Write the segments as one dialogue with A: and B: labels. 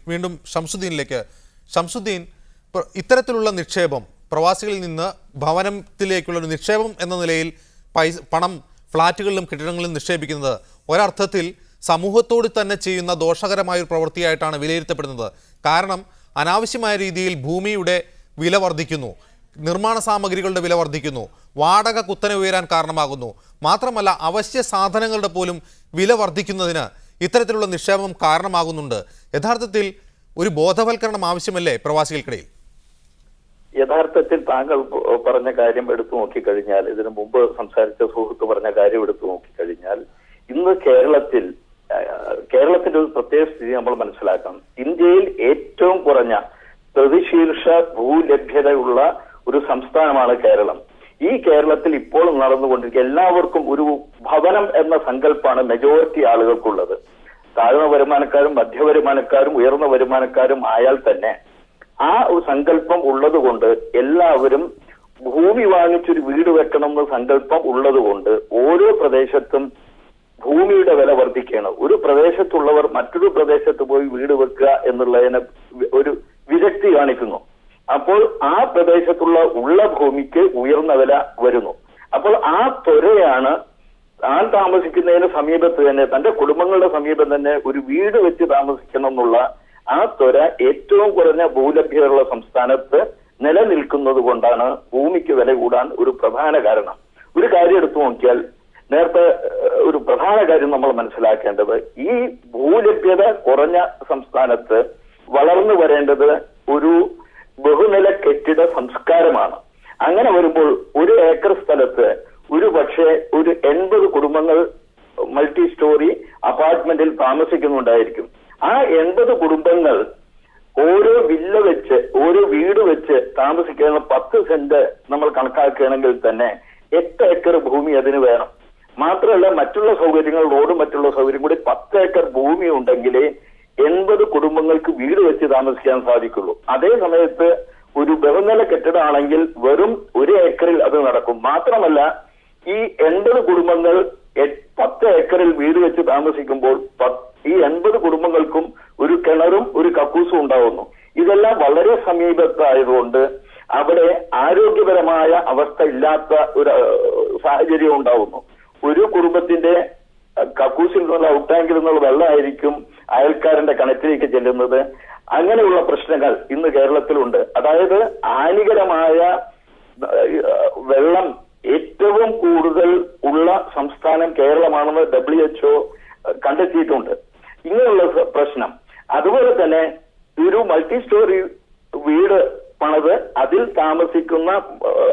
A: വീണ്ടും ഷംസുദ്ദീൻ, ഇത്തരത്തിലുള്ള നിക്ഷേപം പ്രവാസികളിൽ നിന്ന് ഭവനത്തിലേക്കുള്ള ഒരു നിക്ഷേപം എന്ന നിലയിൽ പണം ഫ്ളാറ്റുകളിലും കെട്ടിടങ്ങളിലും നിക്ഷേപിക്കുന്നത് ഒരർത്ഥത്തിൽ സമൂഹത്തോട് തന്നെ ചെയ്യുന്ന ദോഷകരമായ ഒരു പ്രവൃത്തിയായിട്ടാണ് വിലയിരുത്തപ്പെടുന്നത്. കാരണം അനാവശ്യമായ രീതിയിൽ ഭൂമിയുടെ വില വർദ്ധിക്കുന്നു, നിർമ്മാണ സാമഗ്രികളുടെ വില വർദ്ധിക്കുന്നു, വാടക കുത്തനെ ഉയരാൻ കാരണമാകുന്നു. മാത്രമല്ല അവശ്യ സാധനങ്ങളുടെ പോലും വില വർദ്ധിക്കുന്നതിന് ഇത്തരത്തിലുള്ള നിക്ഷേപം കാരണമാകുന്നുണ്ട്. യഥാർത്ഥത്തിൽ ഒരു ബോധവൽക്കരണം ആവശ്യമല്ലേ പ്രവാസികൾക്കിടയിൽ?
B: യഥാർത്ഥത്തിൽ താങ്കൾ പറഞ്ഞ കാര്യം എടുത്തു നോക്കിക്കഴിഞ്ഞാൽ, ഇതിനു മുമ്പ് സംസാരിച്ച സുഹൃത്ത് പറഞ്ഞ കാര്യം എടുത്തു നോക്കിക്കഴിഞ്ഞാൽ, ഇന്ന് കേരളത്തിന്റെ ഒരു പ്രത്യേക സ്ഥിതി നമ്മൾ മനസ്സിലാക്കണം. ഇന്ത്യയിൽ ഏറ്റവും കുറഞ്ഞ പ്രതിശീർഷ ഭൂലഭ്യതയുള്ള ഒരു സംസ്ഥാനമാണ് കേരളം. ഈ കേരളത്തിൽ ഇപ്പോൾ നടന്നുകൊണ്ടിരിക്കുക എല്ലാവർക്കും ഒരു ഭവനം എന്ന സങ്കല്പമാണ് മെജോറിറ്റി ആളുകൾക്കുള്ളത്. താഴ്ന്ന വരുമാനക്കാരും മധ്യവരുമാനക്കാരും ഉയർന്ന വരുമാനക്കാരും ആയാൽ തന്നെ ആ ഒരു സങ്കല്പം ഉള്ളത് കൊണ്ട് എല്ലാവരും ഭൂമി വാങ്ങിച്ചൊരു വീട് വെക്കണം എന്ന സങ്കല്പം ഉള്ളത് കൊണ്ട് ഓരോ പ്രദേശത്തും ഭൂമിയുടെ വില വർദ്ധിക്കുകയാണ്. ഒരു പ്രദേശത്തുള്ളവർ മറ്റൊരു പ്രദേശത്ത് പോയി വീട് വെക്കുക എന്നുള്ളതിനെ ഒരു വിരക്തി കാണിക്കുന്നു. അപ്പോൾ ആ പ്രദേശത്തുള്ള ഭൂമിക്ക് ഉയർന്ന വില വരുന്നു. അപ്പോൾ ആ ത്വരയാണ് താൻ താമസിക്കുന്നതിന് സമീപത്ത് തന്നെ, തന്റെ കുടുംബങ്ങളുടെ സമീപം തന്നെ ഒരു വീട് വെച്ച് താമസിക്കണം എന്നുള്ള ആ ത്വര ഏറ്റവും കുറഞ്ഞ ഭൂലഭ്യതയുള്ള സംസ്ഥാനത്ത് നിലനിൽക്കുന്നത് കൊണ്ടാണ് ഭൂമിക്ക് വില കൂടാൻ ഒരു പ്രധാന കാരണം. ഒരു കാര്യം എടുത്തു നോക്കിയാൽ, നേരത്തെ ഒരു പ്രധാന കാര്യം നമ്മൾ മനസ്സിലാക്കേണ്ടത്, ഈ ഭൂലഭ്യത കുറഞ്ഞ സംസ്ഥാനത്ത് വളർന്നു വരേണ്ടത് ഒരു ബഹുനില കെട്ടിട സംസ്കാരമാണ്. അങ്ങനെ വരുമ്പോൾ ഒരു ഏക്കർ സ്ഥലത്ത് ഒരു പക്ഷേ ഒരു 80 കുടുംബങ്ങൾ മൾട്ടി സ്റ്റോറി അപ്പാർട്ട്മെന്റിൽ താമസിക്കുന്നുണ്ടായിരിക്കും. ആ 80 കുടുംബങ്ങൾ ഓരോ വില്ല വെച്ച് ഓരോ വീട് വെച്ച് താമസിക്കുന്ന 10 സെന്റ് നമ്മൾ കണക്കാക്കുകയാണെങ്കിൽ തന്നെ 8 ഏക്കർ ഭൂമി അതിന് വേണം. മാത്രമല്ല മറ്റുള്ള സൗകര്യങ്ങൾ, റോഡും മറ്റുള്ള സൗകര്യം കൂടി 10 ഏക്കർ ഭൂമി ഉണ്ടെങ്കിലേ 80 കുടുംബങ്ങൾക്ക് വീട് വെച്ച് താമസിക്കാൻ സാധിക്കുള്ളൂ. അതേ സമയത്ത് ഒരു ബഹുനില കെട്ടിടമാണെങ്കിൽ വെറും 1 ഏക്കറിൽ അത് നടക്കും. മാത്രമല്ല ഈ 80 കുടുംബങ്ങൾ 10 ഏക്കറിൽ വീട് വെച്ച് താമസിക്കുമ്പോൾ ഈ 80 കുടുംബങ്ങൾക്കും ഒരു കിണറും ഒരു കക്കൂസും ഉണ്ടാവുന്നു. ഇതെല്ലാം വളരെ സമീപത്തായതുകൊണ്ട് അവിടെ ആരോഗ്യപരമായ അവസ്ഥ ഇല്ലാത്ത ഒരു സാഹചര്യം ഉണ്ടാവുന്നു. ഒരു കുടുംബത്തിന്റെ കക്കൂസിൽ നിന്നുള്ള ഔട്ടാങ്കിൽ നിന്നുള്ള വെള്ളമായിരിക്കും അയൽക്കാരന്റെ കിണറ്റിലേക്ക് ചെല്ലുന്നത്. അങ്ങനെയുള്ള പ്രശ്നങ്ങൾ ഇന്ന് കേരളത്തിലുണ്ട്. അതായത് ഹാനികരമായ വെള്ളം ഏറ്റവും കൂടുതൽ ഉള്ള സംസ്ഥാനം കേരളമാണെന്ന് WHO കണ്ടെത്തിയിട്ടുണ്ട്. ഇങ്ങനെയുള്ള പ്രശ്നം. അതുപോലെ തന്നെ ഒരു മൾട്ടി സ്റ്റോറി വീട് പണിത് അതിൽ താമസിക്കുന്ന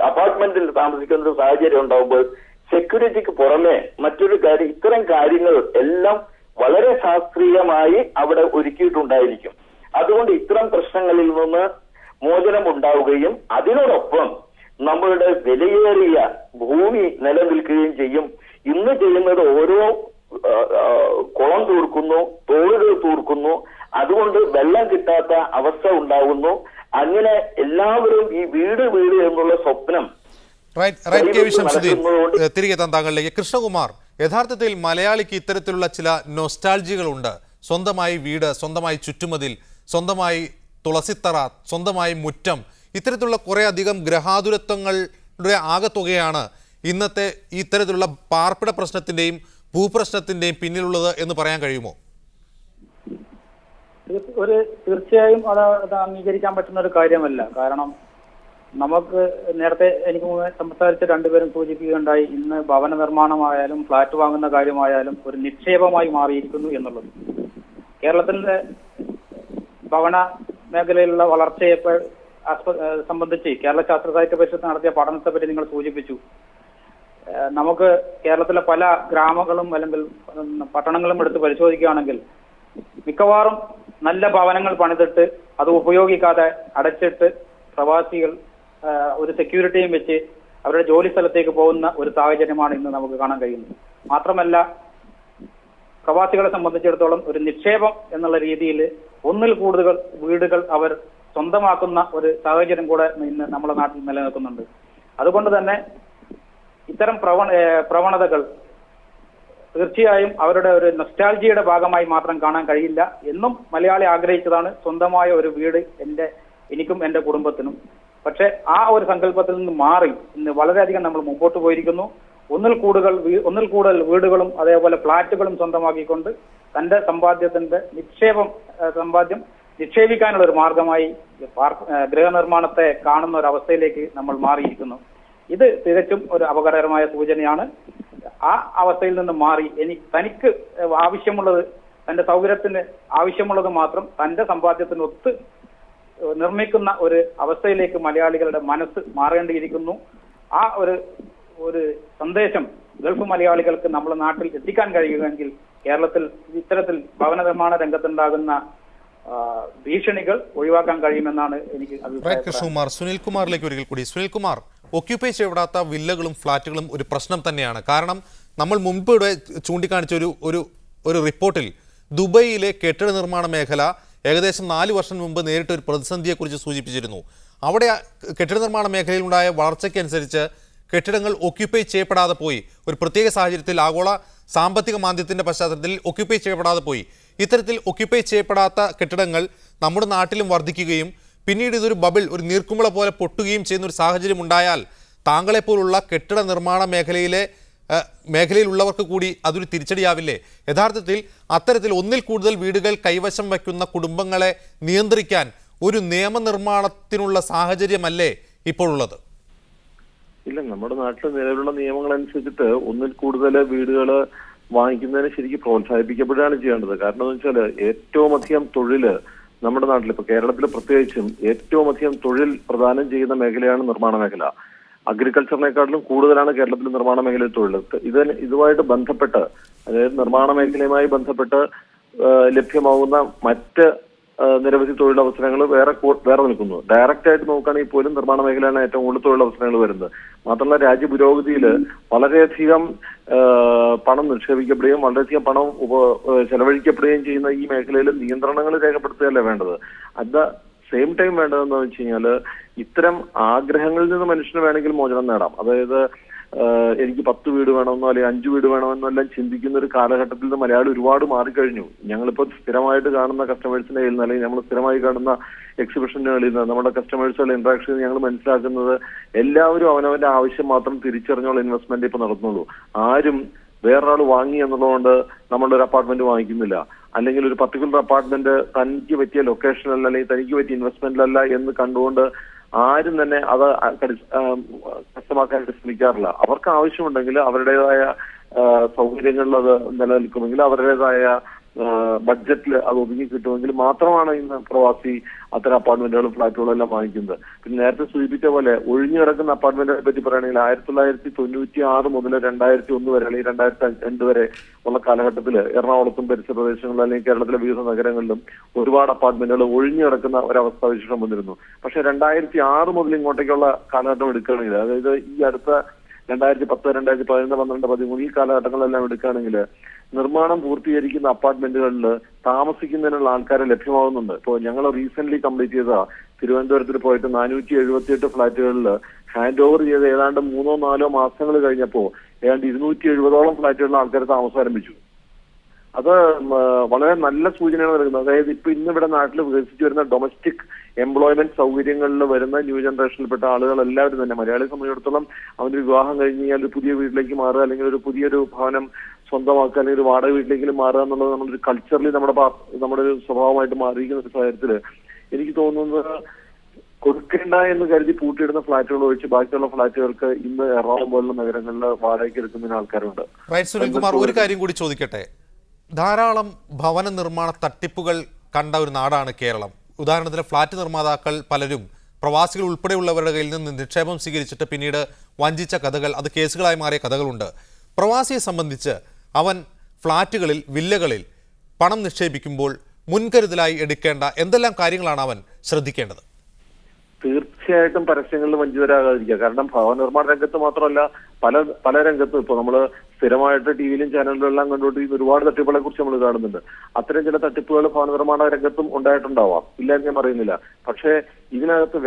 B: അപ്പാർട്ട്മെന്റിൽ താമസിക്കുന്ന ഒരു സാഹചര്യം ഉണ്ടാകുമ്പോൾ സെക്യൂരിറ്റിക്ക് പുറമെ മറ്റൊരു കാര്യം, ഇത്തരം കാര്യങ്ങൾ എല്ലാം വളരെ ശാസ്ത്രീയമായി അവിടെ ഒരുക്കിയിട്ടുണ്ടായിരിക്കും. അതുകൊണ്ട് ഇത്തരം പ്രശ്നങ്ങളിൽ നിന്ന് മോചനം ഉണ്ടാവുകയും അതിനോടൊപ്പം നമ്മളുടെ വിലയേറിയ ഭൂമി നിലനിൽക്കുകയും ചെയ്യും. ഇന്ന് ചെയ്യുന്നത് ഓരോ കുളം തൂർക്കുന്നു, തോടുകൾ തൂർക്കുന്നു, അതുകൊണ്ട് വെള്ളം കിട്ടാത്ത അവസ്ഥ ഉണ്ടാകുന്നു. അങ്ങനെ എല്ലാവരും ഈ വീട് എന്നുള്ള സ്വപ്നം
A: തിരികെ എത്താൻ താങ്കളിലേക്ക്. കൃഷ്ണകുമാർ, യഥാർത്ഥത്തിൽ മലയാളിക്ക് ഇത്തരത്തിലുള്ള ചില നൊസ്റ്റാൾജികളുണ്ട്. സ്വന്തമായി വീട്, സ്വന്തമായി ചുറ്റുമതിൽ, സ്വന്തമായി തുളസിത്തറ, സ്വന്തമായി മുറ്റം, ഇത്തരത്തിലുള്ള കുറെ അധികം ഗ്രഹാതുരത്വങ്ങളുടെ ആകത്തുകയാണ് ഇന്നത്തെ ഇത്തരത്തിലുള്ള പാർപ്പിട പ്രശ്നത്തിന്റെയും ഭൂപ്രശ്നത്തിന്റെയും പിന്നിലുള്ളത് എന്ന് പറയാൻ കഴിയുമോ?
C: തീർച്ചയായും അത് അംഗീകരിക്കാൻ പറ്റുന്ന ഒരു കാര്യമല്ല. കാരണം നമുക്ക് നേരത്തെ എനിക്ക് സംസാരിച്ച രണ്ടുപേരും സൂചിപ്പിക്കുകയുണ്ടായി, ഇന്ന് ഭവന നിർമ്മാണമായാലും ഫ്ളാറ്റ് വാങ്ങുന്ന കാര്യമായാലും ഒരു നിക്ഷേപമായി മാറിയിരിക്കുന്നു എന്നുള്ളത്. കേരളത്തിന്റെ ഭവന മേഖലയിലുള്ള വളർച്ചയെ സംബന്ധിച്ച് കേരള ശാസ്ത്ര സാഹിത്യ പരിഷത്ത് നടത്തിയ പഠനത്തെ പറ്റി നിങ്ങൾ സൂചിപ്പിച്ചു. നമുക്ക് കേരളത്തിലെ പല ഗ്രാമങ്ങളും അല്ലെങ്കിൽ പട്ടണങ്ങളും എടുത്ത് പരിശോധിക്കുകയാണെങ്കിൽ മിക്കവാറും നല്ല ഭവനങ്ങൾ പണിതിട്ട് അത് ഉപയോഗിക്കാതെ അടച്ചിട്ട് പ്രവാസികൾ ഒരു സെക്യൂരിറ്റിയും വെച്ച് അവരുടെ ജോലി സ്ഥലത്തേക്ക് പോകുന്ന ഒരു സാഹചര്യമാണ് ഇന്ന് നമുക്ക് കാണാൻ കഴിയുന്നത്. മാത്രമല്ല പ്രവാസികളെ സംബന്ധിച്ചിടത്തോളം ഒരു നിക്ഷേപം എന്നുള്ള രീതിയിൽ ഒന്നിൽ കൂടുതൽ വീടുകൾ അവർ സ്വന്തമാക്കുന്ന ഒരു സാഹചര്യം കൂടെ ഇന്ന് നമ്മുടെ നാട്ടിൽ നിലനിൽക്കുന്നുണ്ട്. അതുകൊണ്ട് തന്നെ ഇത്തരം പ്രവണതകൾ തീർച്ചയായും അവരുടെ ഒരു നൊസ്റ്റാൾജിയുടെ ഭാഗമായി മാത്രം കാണാൻ കഴിയില്ല. എന്നും മലയാളി ആഗ്രഹിച്ചതാണ് സ്വന്തമായ ഒരു വീട് എനിക്കും എൻ്റെ കുടുംബത്തിനും. പക്ഷെ ആ ഒരു സങ്കല്പത്തിൽ നിന്ന് മാറി ഇന്ന് വളരെയധികം നമ്മൾ മുമ്പോട്ട് പോയിരിക്കുന്നു. ഒന്നിൽ കൂടുതൽ വീടുകളും അതേപോലെ ഫ്ളാറ്റുകളും സ്വന്തമാക്കിക്കൊണ്ട് തന്റെ സമ്പാദ്യം നിക്ഷേപിക്കാനുള്ള ഒരു മാർഗമായി ഗൃഹനിർമ്മാണത്തെ കാണുന്ന ഒരു അവസ്ഥയിലേക്ക് നമ്മൾ മാറിയിരിക്കുന്നു. ഇത് തികച്ചും ഒരു അപകടകരമായ സൂചനയാണ്. ആ അവസ്ഥയിൽ നിന്ന് മാറി തനിക്ക് ആവശ്യമുള്ളത്, തന്റെ സൗകര്യത്തിന് ആവശ്യമുള്ളത് മാത്രം തന്റെ സമ്പാദ്യത്തിനൊത്ത് നിർമ്മിക്കുന്ന ഒരു അവസ്ഥയിലേക്ക് മലയാളികളുടെ മനസ്സ് മാറേണ്ടിയിരിക്കുന്നു. ആ ഒരു സന്ദേശം ഗൾഫ് മലയാളികൾക്ക് നമ്മുടെ നാട്ടിൽ എത്തിക്കാൻ കഴിയുമെങ്കിൽ കേരളത്തിൽ ഇത്തരത്തിൽ ഭവന നിർമ്മാണ രംഗത്തുണ്ടാകുന്ന ഭീഷണികൾ ഒഴിവാക്കാൻ കഴിയുമെന്നാണ് എനിക്ക് അഭിപ്രായം.
A: കൃഷ്ണകുമാർ, സുനിൽകുമാറിലേക്ക് ഒരിക്കൽ കൂടി. സുനിൽകുമാർ, ഒക്യുപ്പൈ ചെയ്യപ്പെടാത്ത വില്ലകളും ഫ്ളാറ്റുകളും ഒരു പ്രശ്നം തന്നെയാണ്. കാരണം നമ്മൾ മുൻപ് ഇവിടെ ചൂണ്ടിക്കാണിച്ച ഒരു റിപ്പോർട്ടിൽ ദുബൈയിലെ കെട്ടിട നിർമ്മാണ മേഖല ഏകദേശം 4 വർഷം മുമ്പ് നേരിട്ട് ഒരു പ്രതിസന്ധിയെക്കുറിച്ച് സൂചിപ്പിച്ചിരുന്നു. അവിടെ കെട്ടിട നിർമ്മാണ മേഖലയിലുണ്ടായ വളർച്ചയ്ക്കനുസരിച്ച് കെട്ടിടങ്ങൾ ഒക്യുപ്പൈ ചെയ്യപ്പെടാതെ പോയി. ഒരു പ്രത്യേക സാഹചര്യത്തിൽ ആഗോള സാമ്പത്തിക മാന്ദ്യത്തിൻ്റെ പശ്ചാത്തലത്തിൽ ഒക്യുപ്പൈ ചെയ്യപ്പെടാതെ പോയി. ഇത്തരത്തിൽ ഒക്യുപ്പൈ ചെയ്യപ്പെടാത്ത കെട്ടിടങ്ങൾ നമ്മുടെ നാട്ടിലും വർദ്ധിക്കുകയും പിന്നീട് ഇതൊരു ബബിൾ, ഒരു നീർക്കുമിള പോലെ പൊട്ടുകയും ചെയ്യുന്ന ഒരു സാഹചര്യം ഉണ്ടായാൽ താങ്കളെപ്പോലുള്ള കെട്ടിട നിർമ്മാണ മേഖലയിലുള്ളവർക്ക് കൂടി അതൊരു തിരിച്ചടിയാവില്ലേ? യഥാർത്ഥത്തിൽ അത്തരത്തിൽ ഒന്നിൽ കൂടുതൽ വീടുകൾ കൈവശം വയ്ക്കുന്ന കുടുംബങ്ങളെ നിയന്ത്രിക്കാൻ ഒരു നിയമനിർമ്മാണത്തിനുള്ള സാഹചര്യമല്ലേ ഇപ്പോഴുള്ളത്?
D: ഇല്ല, നമ്മുടെ നാട്ടിൽ നിലവിലുള്ള നിയമങ്ങൾ അനുസരിച്ചിട്ട് ഒന്നിൽ കൂടുതൽ വീടുകൾ വാങ്ങിക്കുന്നതിന് ശരിക്കും പ്രോത്സാഹിപ്പിക്കപ്പെടുകയാണ് ചെയ്യേണ്ടത്. കാരണം എന്ന് വെച്ചാൽ ഏറ്റവും അധികം തൊഴില് നമ്മുടെ നാട്ടിൽ, ഇപ്പൊ കേരളത്തിൽ പ്രത്യേകിച്ചും ഏറ്റവും അധികം തൊഴിൽ പ്രദാനം ചെയ്യുന്ന മേഖലയാണ് നിർമ്മാണ മേഖല. അഗ്രികൾച്ചറിനെക്കാട്ടിലും കൂടുതലാണ് കേരളത്തിൽ നിർമ്മാണ മേഖലയിൽ തൊഴിൽ. ഇതുമായിട്ട് ബന്ധപ്പെട്ട്, അതായത് നിർമ്മാണ മേഖലയുമായി ബന്ധപ്പെട്ട് ലഭ്യമാകുന്ന മറ്റ് നിരവധി തൊഴിലവസരങ്ങൾ വേറെ നിൽക്കുന്നു. ഡയറക്റ്റ് ആയിട്ട് നോക്കുകയാണെങ്കിൽ പോലും നിർമ്മാണ മേഖലയാണ് ഏറ്റവും കൂടുതൽ തൊഴിലവസരങ്ങൾ വരുന്നത്. മാത്രമല്ല, രാജ്യ പുരോഗതിയിൽ വളരെയധികം പണം നിക്ഷേപിക്കപ്പെടുകയും വളരെയധികം പണം ചെലവഴിക്കപ്പെടുകയും ചെയ്യുന്ന ഈ മേഖലയിൽ നിയന്ത്രണങ്ങൾ രേഖപ്പെടുത്തുകയല്ലേ വേണ്ടത്. അറ്റ് ദ സെയിം ടൈം വേണ്ടതെന്ന് വെച്ച് കഴിഞ്ഞാൽ ഇത്തരം ആഗ്രഹങ്ങളിൽ നിന്ന് മനുഷ്യന് വേണമെങ്കിൽ മോചനം നേടാം. അതായത് എനിക്ക് 10 വീട് വേണമെന്നോ അല്ലെങ്കിൽ 5 വീട് വേണമെന്നോ എല്ലാം ചിന്തിക്കുന്ന ഒരു കാലഘട്ടത്തിൽ നിന്ന് മലയാളി ഒരുപാട് മാറിക്കഴിഞ്ഞു. ഞങ്ങളിപ്പോൾ സ്ഥിരമായിട്ട് കാണുന്ന കസ്റ്റമേഴ്സിന്റെ കയ്യിൽ നിന്ന്, അല്ലെങ്കിൽ നമ്മൾ സ്ഥിരമായി കാണുന്ന എക്സിബിഷനുകളിൽ നിന്ന്, നമ്മുടെ കസ്റ്റമേഴ്സുകളുടെ ഇന്ററാക്ഷനിൽ ഞങ്ങൾ മനസ്സിലാക്കുന്നത് എല്ലാവരും അവനവന്റെ ആവശ്യം മാത്രം തിരിച്ചറിഞ്ഞുള്ള ഇൻവെസ്റ്റ്മെന്റ് ഇപ്പൊ നടത്തുന്നുള്ളൂ. ആരും വേറൊരാൾ വാങ്ങി എന്നുള്ളതുകൊണ്ട് നമ്മളുടെ ഒരു അപ്പാർട്ട്മെന്റ് വാങ്ങിക്കുന്നില്ല, അല്ലെങ്കിൽ ഒരു പർട്ടിക്കുലർ അപ്പാർട്ട്മെന്റ് തനിക്ക് പറ്റിയ ലൊക്കേഷനല്ല അല്ലെങ്കിൽ തനിക്ക് പറ്റിയ ഇൻവെസ്റ്റ്മെന്റിലല്ല എന്ന് കണ്ടുകൊണ്ട് ആരും തന്നെ അത് കഷ്ടമാക്കാൻ ശ്രമിക്കാറില്ല. അവർക്ക് ആവശ്യമുണ്ടെങ്കിൽ അവരുടേതായ സൗകര്യങ്ങളിൽ അത് നിലനിൽക്കുമെങ്കിൽ അവരുടേതായ ബഡ്ജറ്റിൽ അത് ഒതുങ്ങി കിട്ടുമെങ്കിൽ മാത്രമാണ് ഇന്ന് പ്രവാസി അത്തരം അപ്പാർട്ട്മെന്റുകളും ഫ്ളാറ്റുകളും എല്ലാം വാങ്ങിക്കുന്നത്. പിന്നെ നേരത്തെ സൂചിപ്പിച്ച പോലെ ഒഴിഞ്ഞു കിടക്കുന്ന അപ്പാർട്ട്മെന്റിനെ പറ്റി പറയുകയാണെങ്കിൽ 1996 മുതൽ 2001 വരെ അല്ലെങ്കിൽ 2002 വരെ ഉള്ള കാലഘട്ടത്തിൽ എറണാകുളത്തും പരിസര പ്രദേശങ്ങളിലും അല്ലെങ്കിൽ കേരളത്തിലെ വിവിധ നഗരങ്ങളിലും ഒരുപാട് അപ്പാർട്ട്മെന്റുകൾ ഒഴിഞ്ഞു കിടക്കുന്ന ഒരവസ്ഥ വിശേഷം വന്നിരുന്നു. പക്ഷെ 2006 മുതൽ ഇങ്ങോട്ടേക്കുള്ള കാലഘട്ടം എടുക്കുകയാണെങ്കിൽ, അതായത് ഈ അടുത്ത 2010, 2011, 12, 13 ഈ കാലഘട്ടങ്ങളെല്ലാം എടുക്കുകയാണെങ്കിൽ നിർമ്മാണം പൂർത്തീകരിക്കുന്ന അപ്പാർട്ട്മെന്റുകളിൽ താമസിക്കുന്നതിനുള്ള ആൾക്കാരെ ലഭ്യമാകുന്നുണ്ട്. ഇപ്പോൾ ഞങ്ങൾ റീസെന്റ് കംപ്ലീറ്റ് ചെയ്ത തിരുവനന്തപുരത്തിൽ പോയിട്ട് 478 ഫ്ളാറ്റുകളിൽ ഹാൻഡ് ഓവർ ചെയ്ത് ഏതാണ്ട് 3-4 മാസങ്ങൾ കഴിഞ്ഞപ്പോൾ ഏതാണ്ട് 270ഓളം ഫ്ളാറ്റുകളിൽ ആൾക്കാർ താമസം ആരംഭിച്ചു. അത് വളരെ നല്ല സൂചനയാണ് നൽകുന്നത്. അതായത് ഇപ്പൊ ഇന്നിവിടെ നാട്ടിൽ വികസിച്ചു വരുന്ന ഡൊമസ്റ്റിക് എംപ്ലോയ്മെന്റ് സൗകര്യങ്ങളിൽ വരുന്ന ന്യൂ ജനറേഷനിൽപ്പെട്ട ആളുകൾ എല്ലാവരും തന്നെ, മലയാളിയെ സംബന്ധിച്ചിടത്തോളം അവന്റെ വിവാഹം കഴിഞ്ഞ് കഴിഞ്ഞാൽ ഒരു പുതിയ വീട്ടിലേക്ക് മാറുക, അല്ലെങ്കിൽ ഒരു പുതിയൊരു ഭവനം സ്വന്തമാക്കുക, അല്ലെങ്കിൽ ഒരു വാടക വീട്ടിലേക്കും മാറുക എന്നുള്ളത് നമ്മുടെ ഒരു കൾച്ചറലി നമ്മുടെ ഒരു സ്വഭാവമായിട്ട് മാറിയിരിക്കുന്ന ഒരു സാഹചര്യത്തിൽ എനിക്ക് തോന്നുന്നത് കൊടുക്കേണ്ട എന്ന് കരുതി പൂട്ടിയിടുന്ന ഫ്ളാറ്റുകൾ ഒഴിച്ച് ബാക്കിയുള്ള ഫ്ളാറ്റുകൾക്ക് ഇന്ന് എറണാകുളം പോലുള്ള നഗരങ്ങളിൽ വാടകയ്ക്ക് എടുക്കുന്നതിന് ആൾക്കാരുണ്ട്.
A: സുനിൽകുമാർ, ഒരു കാര്യം കൂടി ചോദിക്കട്ടെ. ധാരാളം ഭവന നിർമ്മാണ തട്ടിപ്പുകൾ കണ്ട ഒരു നാടാണ് കേരളം. ഉദാഹരണത്തിന് ഫ്ളാറ്റ് നിർമ്മാതാക്കൾ പലരും പ്രവാസികൾ ഉൾപ്പെടെയുള്ളവരുടെ കയ്യിൽ നിന്ന് നിക്ഷേപം സ്വീകരിച്ചിട്ട് പിന്നീട് വഞ്ചിച്ച കഥകൾ, അത് കേസുകളായി മാറിയ കഥകളുണ്ട്. പ്രവാസിയെ സംബന്ധിച്ച് അവൻ ഫ്ളാറ്റുകളിൽ, വില്ലകളിൽ പണം നിക്ഷേപിക്കുമ്പോൾ മുൻകരുതലായി എടുക്കേണ്ട എന്തെല്ലാം കാര്യങ്ങളാണ് അവൻ ശ്രദ്ധിക്കേണ്ടത്?
D: തീർച്ചയായിട്ടും പരസ്യങ്ങളിൽ വഞ്ചിതരാകാതിരിക്കുക. കാരണം ഭവന നിർമ്മാണ രംഗത്ത് മാത്രമല്ല, പല രംഗത്തും ഇപ്പോൾ നമ്മൾ സ്ഥിരമായിട്ട് ടിവിയിലും ചാനലിലും എല്ലാം കണ്ടുകൊണ്ടിരിക്കുന്ന ഒരുപാട് തട്ടിപ്പുകളെ കുറിച്ച് നമ്മൾ കാണുന്നുണ്ട്. അത്തരം ചില തട്ടിപ്പുകൾ ഭവന നിർമ്മാണ രംഗത്തും ഉണ്ടായിട്ടുണ്ടാവാം, ഇല്ല എന്ന് ഞാൻ പറയുന്നില്ല. പക്ഷേ ഇതിനകത്ത്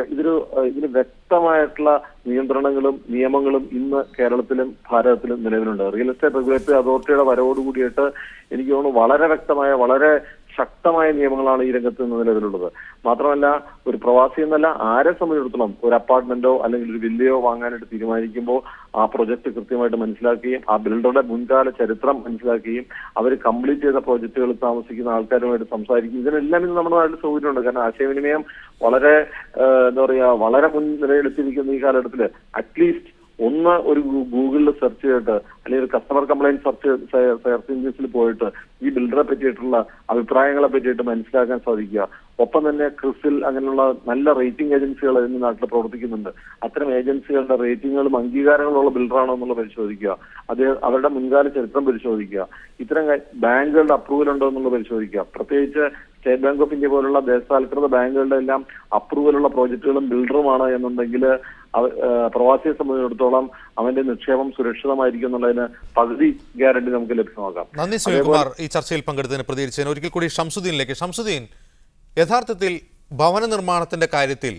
D: ഇതിന് വ്യക്തമായിട്ടുള്ള നിയന്ത്രണങ്ങളും നിയമങ്ങളും ഇന്ന് കേരളത്തിലും ഭാരതത്തിലും നിലവിലുണ്ട്. റിയൽ എസ്റ്റേറ്റ് റെഗുലേറ്ററി അതോറിറ്റിയുടെ വരവോടുകൂടിയിട്ട് എനിക്ക് തോന്നുന്നു വളരെ വ്യക്തമായ, വളരെ ശക്തമായ നിയമങ്ങളാണ് ഈ രംഗത്ത് നിന്ന് നിലവിലുള്ളത്. മാത്രമല്ല, ഒരു പ്രവാസി എന്നല്ല, ആരെ സംബന്ധിച്ചിടത്തോളം ഒരു അപ്പാർട്ട്മെന്റോ അല്ലെങ്കിൽ ഒരു വില്ലയോ വാങ്ങാനായിട്ട് തീരുമാനിക്കുമ്പോൾ ആ പ്രൊജക്ട് കൃത്യമായിട്ട് മനസ്സിലാക്കുകയും ആ ബിൽഡറുടെ മുൻകാല ചരിത്രം മനസ്സിലാക്കുകയും അവർ കംപ്ലീറ്റ് ചെയ്ത പ്രോജക്റ്റുകളിൽ താമസിക്കുന്ന ആൾക്കാരുമായിട്ട് സംസാരിക്കും. ഇതിനെല്ലാം ഇന്ന് നമ്മുടെ നാട്ടിൽ സൗകര്യമുണ്ട്. കാരണം ആശയവിനിമയം വളരെ വളരെ മുൻനിരയിലെത്തിയിരിക്കുന്ന ഈ കാലഘട്ടത്തിൽ അറ്റ്ലീസ്റ്റ് ഒരു ഗൂഗിളിൽ സെർച്ച് ചെയ്തിട്ട് അല്ലെങ്കിൽ ഒരു കസ്റ്റമർ കംപ്ലൈന്റ് സെർച്ച് എഞ്ചിൻസിൽ പോയിട്ട് ഈ ബിൽഡറെ പറ്റിയിട്ടുള്ള അഭിപ്രായങ്ങളെ പറ്റിയിട്ട് മനസ്സിലാക്കാൻ സാധിക്കുക. ഒപ്പം തന്നെ ക്രിസിൽ അങ്ങനെയുള്ള നല്ല റേറ്റിംഗ് ഏജൻസികൾ ഇന്ന് നാട്ടിൽ പ്രവർത്തിക്കുന്നുണ്ട്. അത്തരം ഏജൻസികളുടെ റേറ്റിംഗുകളും അംഗീകാരങ്ങളുള്ള ബിൽഡറാണോ എന്നുള്ള പരിശോധിക്കുക. അവരുടെ മുൻകാല ചരിത്രം പരിശോധിക്കുക. ഇത്തരം ബാങ്കുകളുടെ അപ്രൂവൽ ഉണ്ടോ എന്നുള്ളത് പരിശോധിക്കുക. പ്രത്യേകിച്ച് സ്റ്റേറ്റ് ബാങ്ക് ഓഫ് ഇന്ത്യ പോലുള്ള ദേശസാൽകൃത ബാങ്കുകളുടെ എല്ലാം അപ്രൂവലുള്ള പ്രോജക്റ്റുകളും ബിൽഡറുമാണ് എന്നുണ്ടെങ്കിൽ പ്രവാസിയെ സംബന്ധിച്ചിടത്തോളം അവന്റെ നിക്ഷേപം സുരക്ഷിതമായിരിക്കും എന്നുള്ളതിന് പകുതി ഗ്യാരണ്ടി നമുക്ക് ലഭ്യമാക്കാം.
A: നന്ദി സുനിൽകുമാർ ഈ ചർച്ചയിൽ പങ്കെടുത്തതിന് പ്രതികരിച്ചതിന്. ഒരിക്കൽ കൂടി ഷംസുദ്ദീനിലേക്ക്. ഷംസുദ്ദീൻ, യഥാർത്ഥത്തിൽ ഭവന നിർമ്മാണത്തിന്റെ കാര്യത്തിൽ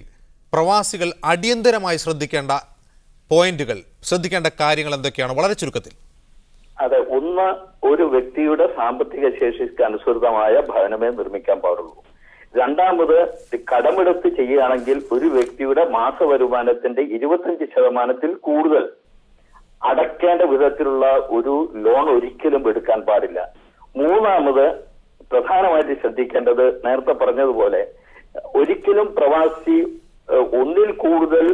A: പ്രവാസികൾ അടിയന്തരമായി ശ്രദ്ധിക്കേണ്ട പോയിന്റുകൾ, ശ്രദ്ധിക്കേണ്ട കാര്യങ്ങൾ എന്തൊക്കെയാണ് വളരെ ചുരുക്കത്തിൽ?
B: അതെ, ഒന്ന്, ഒരു വ്യക്തിയുടെ സാമ്പത്തിക ശേഷിക്ക് അനുസൃതമായ ഭവനമേ നിർമ്മിക്കാൻ പാടുള്ളൂ. രണ്ടാമത്, കടമെടുത്ത് ചെയ്യുകയാണെങ്കിൽ ഒരു വ്യക്തിയുടെ മാസ വരുമാനത്തിന്റെ 25% കൂടുതൽ അടയ്ക്കേണ്ട വിധത്തിലുള്ള ഒരു ലോൺ ഒരിക്കലും എടുക്കാൻ പാടില്ല. മൂന്നാമത്, പ്രധാനമായിട്ട് ശ്രദ്ധിക്കേണ്ടത്, നേരത്തെ പറഞ്ഞതുപോലെ ഒരിക്കലും പ്രവാസി ഒന്നിൽ കൂടുതൽ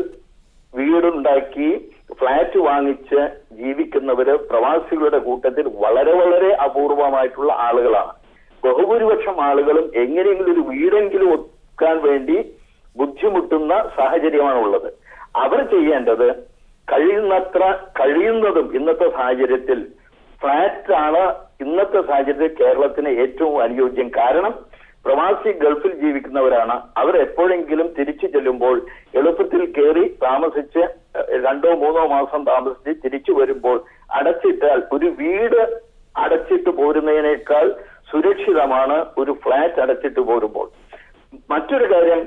B: വീടുണ്ടാക്കി ഫ്ലാറ്റ് വാങ്ങിച്ച് ജീവിക്കുന്നവര് പ്രവാസികളുടെ കൂട്ടത്തിൽ വളരെ വളരെ അപൂർവമായിട്ടുള്ള ആളുകളാണ്. ബഹുഭൂരിപക്ഷം ആളുകളും എങ്ങനെയെങ്കിലും ഒരു വീടെങ്കിലും ഒക്കാൻ വേണ്ടി ബുദ്ധിമുട്ടുന്ന സാഹചര്യമാണ് ഉള്ളത്. അവർ ചെയ്യേണ്ടത് കഴിയുന്നതും ഇന്നത്തെ സാഹചര്യത്തിൽ ഫ്ലാറ്റാണ് ഇന്നത്തെ സാഹചര്യത്തിൽ കേരളത്തിന് ഏറ്റവും അനുയോജ്യം. കാരണം പ്രവാസി ഗൾഫിൽ ജീവിക്കുന്നവരാണ്. അവർ എപ്പോഴെങ്കിലും തിരിച്ചു ചെല്ലുമ്പോൾ എളുപ്പത്തിൽ കയറി താമസിച്ച് 2-3 മാസം താമസിച്ച് തിരിച്ചു വരുമ്പോൾ അടച്ചിട്ടാൽ ഒരു വീട് അടച്ചിട്ട് പോരുന്നതിനേക്കാൾ സുരക്ഷിതമാണ് ഒരു ഫ്ലാറ്റ് അടച്ചിട്ട് പോരുമ്പോൾ. മറ്റൊരു കാര്യം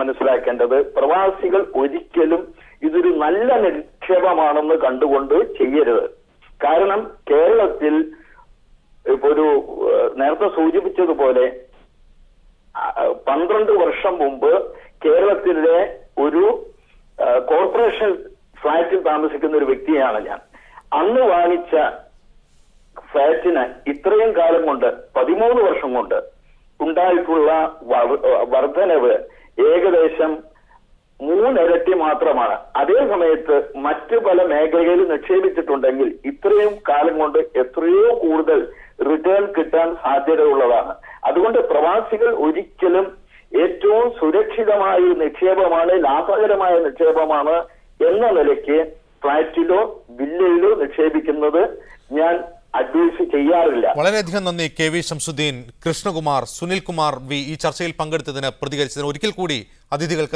B: മനസ്സിലാക്കേണ്ടത്, പ്രവാസികൾ ഒരിക്കലും ഇതൊരു നല്ല നിക്ഷേപമാണെന്ന് കണ്ടുകൊണ്ട് ചെയ്യരുത്. കാരണം കേരളത്തിൽ ഒരു നേരത്തെ സൂചിപ്പിച്ചതുപോലെ 12 വർഷം മുമ്പ് കേരളത്തിലെ ഒരു കോർപ്പറേഷൻ ഫ്ലാറ്റിൽ താമസിക്കുന്ന ഒരു വ്യക്തിയാണ് ഞാൻ. അന്ന് വാങ്ങിച്ച ഫ്ലാറ്റിന് ഇത്രയും കാലം കൊണ്ട് 13 വർഷം കൊണ്ട് ഉണ്ടായിട്ടുള്ള വർധനവ് ഏകദേശം 3 ഇരട്ടി മാത്രമാണ്. അതേ സമയത്ത് മറ്റു പല മേഖലകളിൽ നിക്ഷേപിച്ചിട്ടുണ്ടെങ്കിൽ ഇത്രയും കാലം കൊണ്ട് എത്രയോ കൂടുതൽ റിട്ടേൺ കിട്ടാൻ സാധ്യതയുള്ളതാണ്. അതുകൊണ്ട് പ്രവാസികൾ ഒരിക്കലും ഏറ്റവും സുരക്ഷിതമായ നിക്ഷേപമാണ്, ലാഭകരമായ നിക്ഷേപമാണ് എന്ന നിലയ്ക്ക് ഫ്ലാറ്റിലോ വില്ലയിലോ നിക്ഷേപിക്കുന്നത് ഞാൻ അഡ്വൈസ് ചെയ്യാറില്ല.
A: വളരെയധികം നന്ദി KV ഷംസുദ്ദീൻ, കൃഷ്ണകുമാർ, സുനിൽകുമാർ വി ഈ ചർച്ചയിൽ പങ്കെടുത്തതിന് പ്രതികരിച്ചതിന്. ഒരിക്കൽ കൂടി അതിഥികൾക്ക്